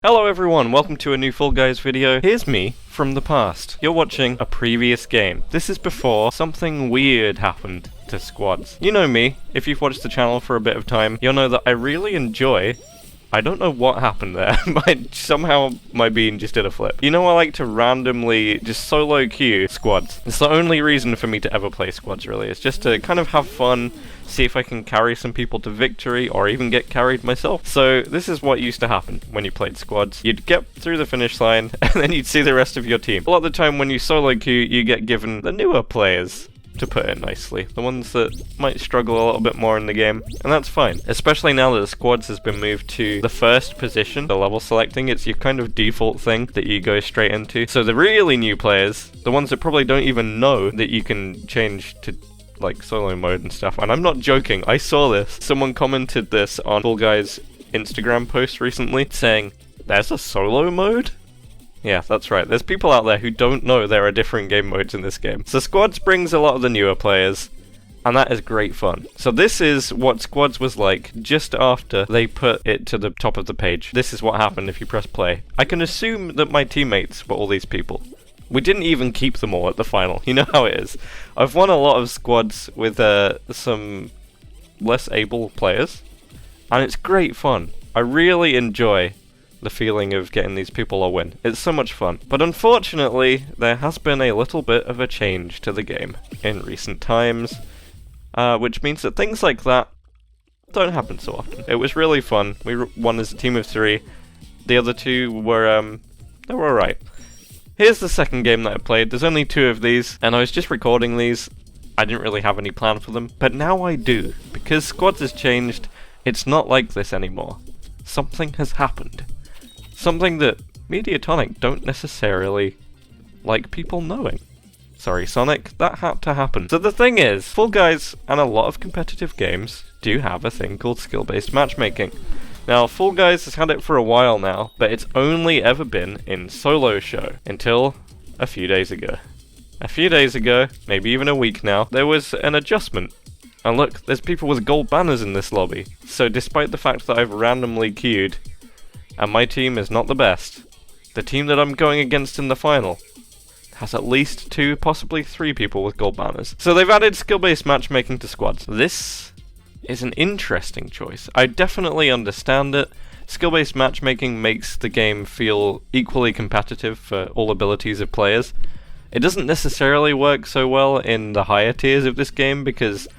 Hello everyone, welcome to a new Fall Guys video. Here's me from the past. You're watching a previous game. This is before something weird happened to squads. You know me, if you've watched the channel for a bit of time, you'll know that I really enjoy... I don't know what happened there, but somehow my bean just did a flip. You know, I like to randomly just solo queue squads. It's the only reason for me to ever play squads, really. It's just to kind of have fun, see if I can carry some people to victory, or even get carried myself. So this is what used to happen when you played squads. You'd get through the finish line, and then you'd see the rest of your team. A lot of the time when you solo queue, you get given the newer players, to put it nicely. The ones that might struggle a little bit more in the game, and that's fine. Especially now that the squads has been moved to the first position, the level selecting, it's your kind of default thing that you go straight into. So the really new players, the ones that probably don't even know that you can change to like solo mode and stuff, and I'm not joking, I saw this. Someone commented this on Fall Guys' Instagram post recently, saying, "There's a solo mode?" Yeah, that's right. There's people out there who don't know there are different game modes in this game. So Squads brings a lot of the newer players, and that is great fun. So this is what Squads was like just after they put it to the top of the page. This is what happened if you press play. I can assume that my teammates were all these people. We didn't even keep them all at the final. You know how it is. I've won a lot of squads with some less able players, and it's great fun. I really enjoy the feeling of getting these people a win. It's so much fun. But unfortunately, there has been a little bit of a change to the game in recent times, which means that things like that don't happen so often. It was really fun. We won as a team of 3. The other 2 were, they were alright. Here's the second game that I played. There's only 2 of these, and I was just recording these. I didn't really have any plan for them, but now I do. Because Squads has changed, it's not like this anymore. Something has happened. Something that Mediatonic don't necessarily like people knowing. Sorry, Sonic, that had to happen. So the thing is, Fall Guys and a lot of competitive games do have a thing called skill-based matchmaking. Now, Fall Guys has had it for a while now, but it's only ever been in solo show until a few days ago. A few days ago, maybe even a week now, there was an adjustment. And look, there's people with gold banners in this lobby. So despite the fact that I've randomly queued, and my team is not the best, the team that I'm going against in the final has at least 2, possibly 3 people with gold banners. So they've added skill-based matchmaking to squads. This is an interesting choice. I definitely understand it. Skill-based matchmaking makes the game feel equally competitive for all abilities of players. It doesn't necessarily work so well in the higher tiers of this game because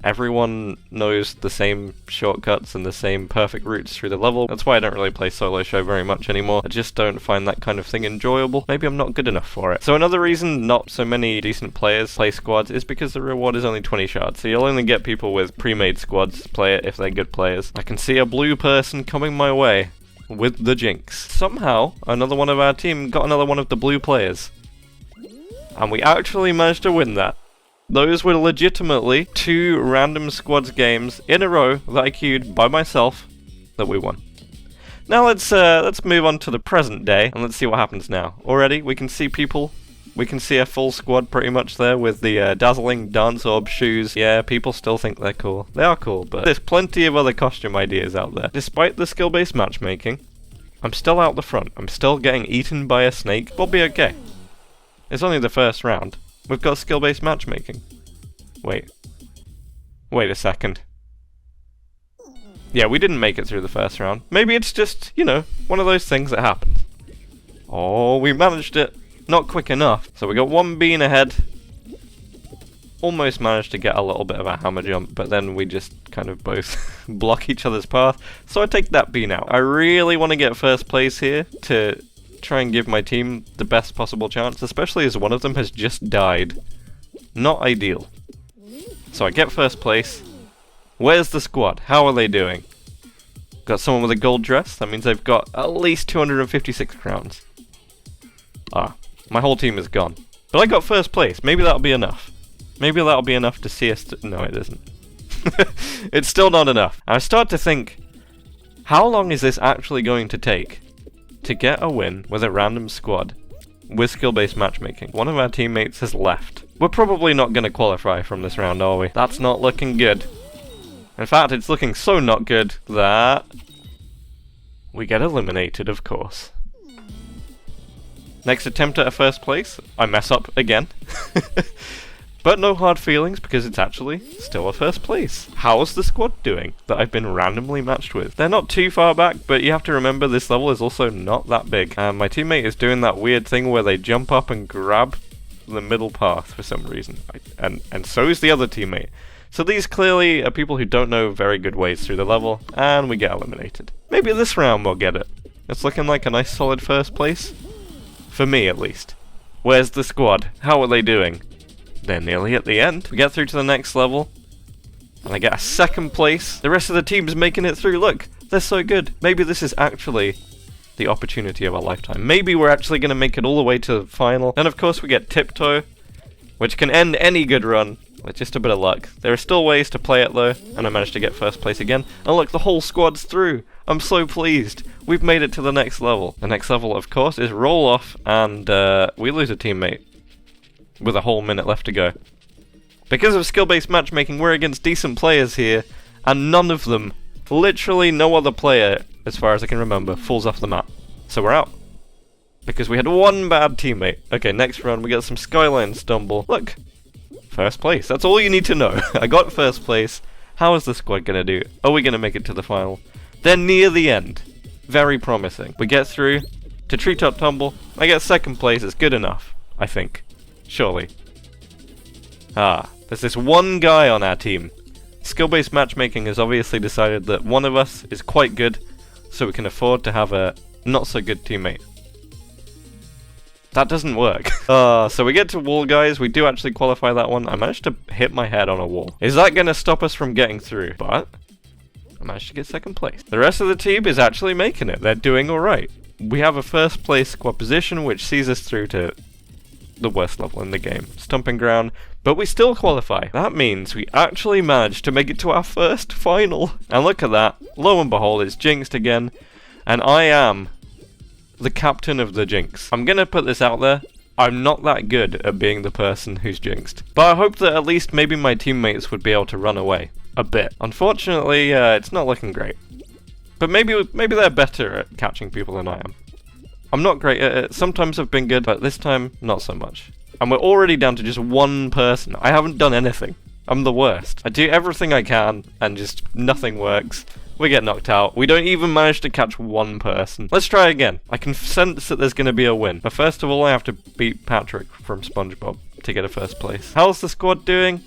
everyone knows the same shortcuts and the same perfect routes through the level. That's why I don't really play solo show very much anymore. I just don't find that kind of thing enjoyable. Maybe I'm not good enough for it. So another reason not so many decent players play squads is because the reward is only 20 shards. So you'll only get people with pre-made squads to play it if they're good players. I can see a blue person coming my way with the jinx. Somehow, another one of our team got another one of the blue players. And we actually managed to win that. Those were legitimately 2 random squads games in a row that I queued by myself that we won. Now let's move on to the present day and let's see what happens now. Already we can see people. We can see a full squad pretty much there with the dazzling dance orb shoes. Yeah, people still think they're cool. They are cool, but there's plenty of other costume ideas out there. Despite the skill-based matchmaking, I'm still out the front. I'm still getting eaten by a snake. We'll be okay. It's only the first round. We've got skill-based matchmaking. Wait a second. Yeah, we didn't make it through the first round. Maybe it's just, you know, one of those things that happens. Oh, we managed it. Not quick enough. So we got 1 bean ahead. Almost managed to get a little bit of a hammer jump, but then we just kind of both block each other's path. So I take that bean out. I really want to get first place here to try and give my team the best possible chance, especially as one of them has just died. Not ideal. So I get first place. Where's the squad? How are they doing? Got someone with a gold dress. That means they've got at least 256 crowns. Ah, my whole team is gone. But I got first place. Maybe that'll be enough. Maybe that'll be enough to see us... No, it isn't. It's still not enough. I start to think, how long is this actually going to take to get a win with a random squad with skill-based matchmaking? One of our teammates has left. We're probably not going to qualify from this round, are we? That's not looking good. In fact, it's looking so not good that we get eliminated, of course. Next attempt at a first place, I mess up again. But no hard feelings, because it's actually still a first place. How's the squad doing that I've been randomly matched with? They're not too far back, but you have to remember this level is also not that big. And my teammate is doing that weird thing where they jump up and grab the middle path for some reason. And so is the other teammate. So these clearly are people who don't know very good ways through the level, and we get eliminated. Maybe this round we'll get it. It's looking like a nice solid first place. For me, at least. Where's the squad? How are they doing? They're nearly at the end. We get through to the next level, and I get a second place. The rest of the team's making it through. Look, they're so good. Maybe this is actually the opportunity of a lifetime. Maybe we're actually going to make it all the way to the final. And of course we get Tiptoe, which can end any good run with just a bit of luck. There are still ways to play it though, and I managed to get first place again. And look, the whole squad's through. I'm so pleased. We've made it to the next level. The next level, of course, is roll off, and we lose a teammate with a whole minute left to go. Because of skill-based matchmaking, we're against decent players here, and none of them, literally no other player, as far as I can remember, falls off the map. So we're out. Because we had one bad teammate. Okay, next round we got some Skyline Stumble. Look, first place. That's all you need to know. I got first place. How is the squad gonna do? Are we gonna make it to the final? They're near the end. Very promising. We get through to Treetop Tumble. I get second place. It's good enough, I think. Surely. There's this one guy on our team. Skill-based matchmaking has obviously decided that one of us is quite good, so we can afford to have a not-so-good teammate. That doesn't work. So we get to wall, guys. We do actually qualify that one. I managed to hit my head on a wall. Is that going to stop us from getting through? But I managed to get second place. The rest of the team is actually making it. They're doing alright. We have a first place squad position, which sees us through to the worst level in the game, Stomping Ground, but we still qualify. That means we actually managed to make it to our first final. And look at that. Lo and behold, it's jinxed again, and I am the captain of the jinx. I'm gonna put this out there. I'm not that good at being the person who's jinxed, but I hope that at least maybe my teammates would be able to run away a bit. Unfortunately, it's not looking great. But maybe they're better at catching people than I am. I'm not great at it. Sometimes I've been good, but this time, not so much. And we're already down to just one person. I haven't done anything. I'm the worst. I do everything I can, and just nothing works. We get knocked out. We don't even manage to catch one person. Let's try again. I can sense that there's going to be a win. But first of all, I have to beat Patrick from SpongeBob to get a first place. How's the squad doing?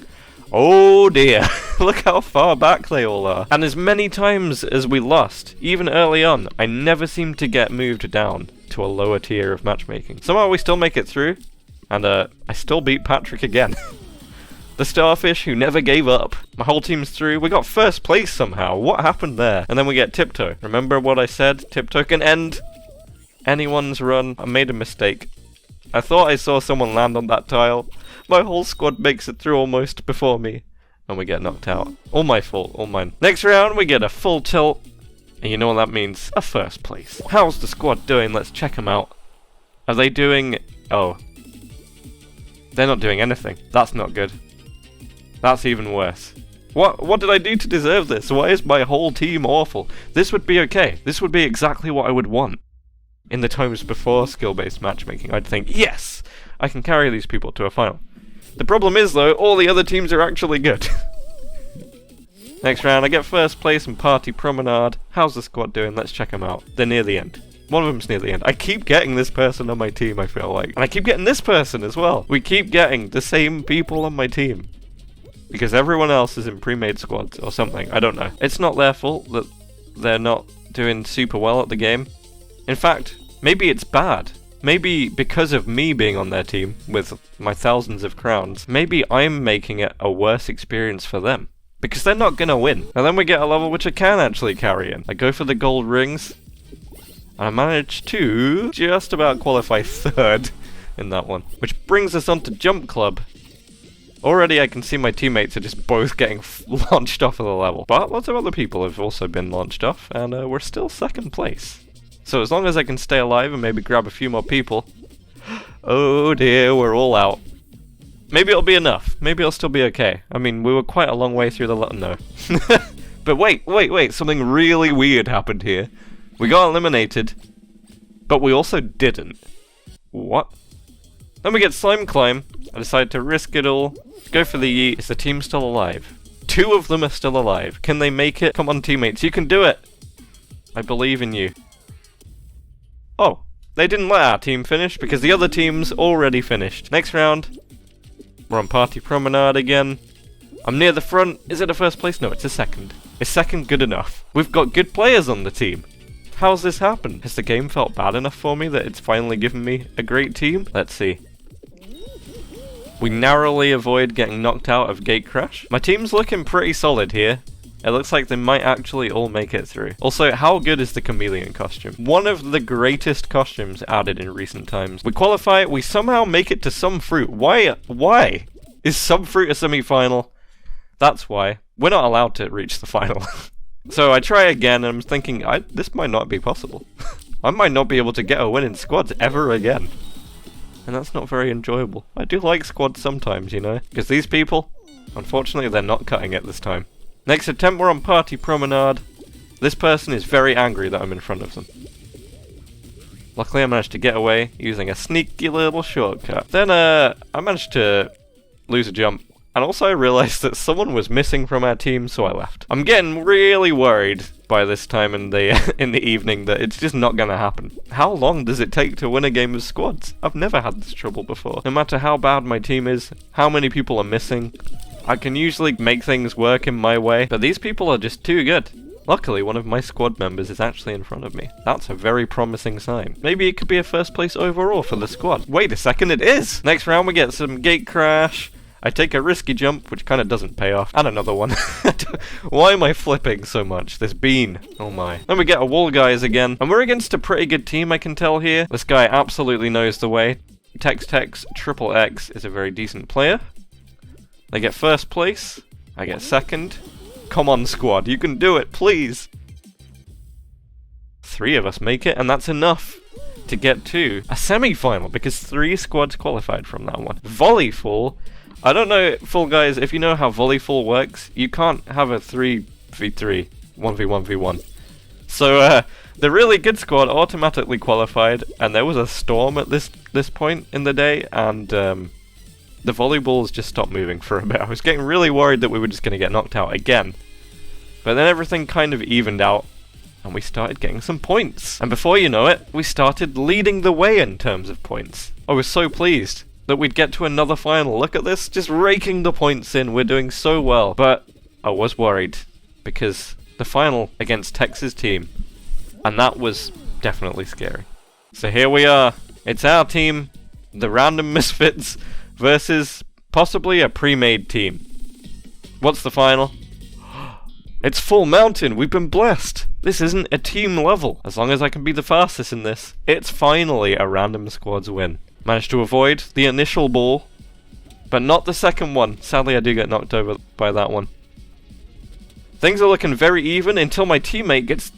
Oh dear, look how far back they all are. And as many times as we lost, even early on, I never seemed to get moved down to a lower tier of matchmaking. Somehow we still make it through, and I still beat Patrick again. The starfish who never gave up. My whole team's through. We got first place somehow. What happened there? And then we get Tiptoe. Remember what I said? Tiptoe can end anyone's run. I made a mistake. I thought I saw someone land on that tile. My whole squad makes it through almost before me, and we get knocked out. All my fault, all mine. Next round, we get a full tilt, and you know what that means? A first place. How's the squad doing? Let's check them out. Are they doing... Oh. They're not doing anything. That's not good. That's even worse. What did I do to deserve this? Why is my whole team awful? This would be okay. This would be exactly what I would want. In the times before skill-based matchmaking, I'd think, yes, I can carry these people to a final. The problem is, though, all the other teams are actually good. Next round, I get first place in Party Promenade. How's the squad doing? Let's check them out. They're near the end. One of them's near the end. I keep getting this person on my team, I feel like. And I keep getting this person as well. We keep getting the same people on my team. Because everyone else is in pre-made squads or something. I don't know. It's not their fault that they're not doing super well at the game. In fact, maybe it's bad. Maybe because of me being on their team with my thousands of crowns, maybe I'm making it a worse experience for them. Because they're not gonna win. And then we get a level which I can actually carry in. I go for the gold rings, and I manage to just about qualify third in that one. Which brings us on to Jump Club. Already I can see my teammates are just both getting launched off of the level. But lots of other people have also been launched off, and we're still second place. So as long as I can stay alive and maybe grab a few more people... Oh dear, we're all out. Maybe it'll be enough. Maybe it'll still be okay. I mean, we were quite a long way through the... No. But wait. Something really weird happened here. We got eliminated, but we also didn't. What? Then we get Slime Climb. I decided to risk it all. Go for the yeet. Is the team still alive? 2 of them are still alive. Can they make it? Come on, teammates, you can do it! I believe in you. Oh, they didn't let our team finish because the other team's already finished. Next round, we're on Party Promenade again. I'm near the front. Is it a first place? No, it's a second. Is second good enough? We've got good players on the team. How's this happened? Has the game felt bad enough for me that it's finally given me a great team? Let's see. We narrowly avoid getting knocked out of Gate Crash. My team's looking pretty solid here. It looks like they might actually all make it through. Also, how good is the chameleon costume? One of the greatest costumes added in recent times. We qualify, we somehow make it to Some Fruit. Why? Is Some Fruit a semi-final? That's why. We're not allowed to reach the final. So I try again, and I'm thinking, this might not be possible. I might not be able to get a win in squads ever again. And that's not very enjoyable. I do like squads sometimes, you know? Because these people, unfortunately, they're not cutting it this time. Next attempt, we're on Party Promenade. This person is very angry that I'm in front of them. Luckily, I managed to get away using a sneaky little shortcut. Then, I managed to lose a jump. And also I realized that someone was missing from our team, so I left. I'm getting really worried by this time in the in the evening that it's just not gonna happen. How long does it take to win a game of squads? I've never had this trouble before. No matter how bad my team is, how many people are missing, I can usually make things work in my way, but these people are just too good. Luckily, one of my squad members is actually in front of me. That's a very promising sign. Maybe it could be a first place overall for the squad. Wait a second, it is! Next round we get some Gate Crash. I take a risky jump, which kind of doesn't pay off. And another one. Why am I flipping so much? This bean. Oh my. Then we get a Wall Guys again. And we're against a pretty good team, I can tell here. This guy absolutely knows the way. Tex Triple X is a very decent player. They get first place. I get second. Come on, squad. You can do it, please. 3 of us make it, and that's enough to get to a semi-final, because 3 squads qualified from that one. Volleyfall. I don't know, Fall Guys, if you know how Volleyfall works, you can't have a 3v3, 1v1v1. So, the really good squad automatically qualified, and there was a storm at this point in the day, and the volleyballs just stopped moving for a bit. I was getting really worried that we were just going to get knocked out again. But then everything kind of evened out, and we started getting some points. And before you know it, we started leading the way in terms of points. I was so pleased that we'd get to another final. Look at this, just raking the points in. We're doing so well. But I was worried, because the final against Tex's team, and that was definitely scary. So here we are. It's our team, the Random Misfits, versus possibly a pre-made team. What's the final? It's Full Mountain. We've been blessed. This isn't a team level. As long as I can be the fastest in this, it's finally a Random Squads win. Managed to avoid the initial ball, but not the second one. Sadly, I do get knocked over by that one. Things are looking very even until my teammate gets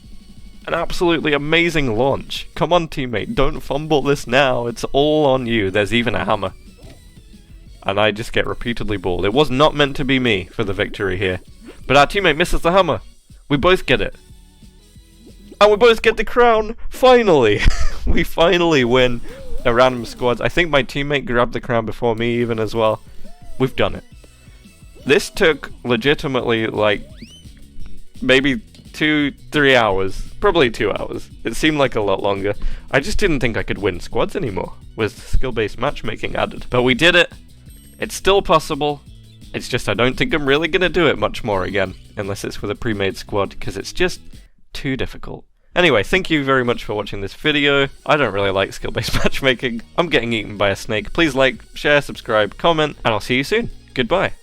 an absolutely amazing launch. Come on, teammate, don't fumble this now. It's all on you. There's even a hammer. And I just get repeatedly balled. It was not meant to be me for the victory here. But our teammate misses the hammer. We both get it. And we both get the crown! Finally! We finally win a Random Squads. I think my teammate grabbed the crown before me even as well. We've done it. This took legitimately like maybe 2-3 hours. Probably 2 hours. It seemed like a lot longer. I just didn't think I could win squads anymore with skill-based matchmaking added. But we did it. It's still possible. It's just I don't think I'm really going to do it much more again. Unless it's with a pre-made squad, because it's just too difficult. Anyway, thank you very much for watching this video. I don't really like skill-based matchmaking. I'm getting eaten by a snake. Please like, share, subscribe, comment, and I'll see you soon. Goodbye.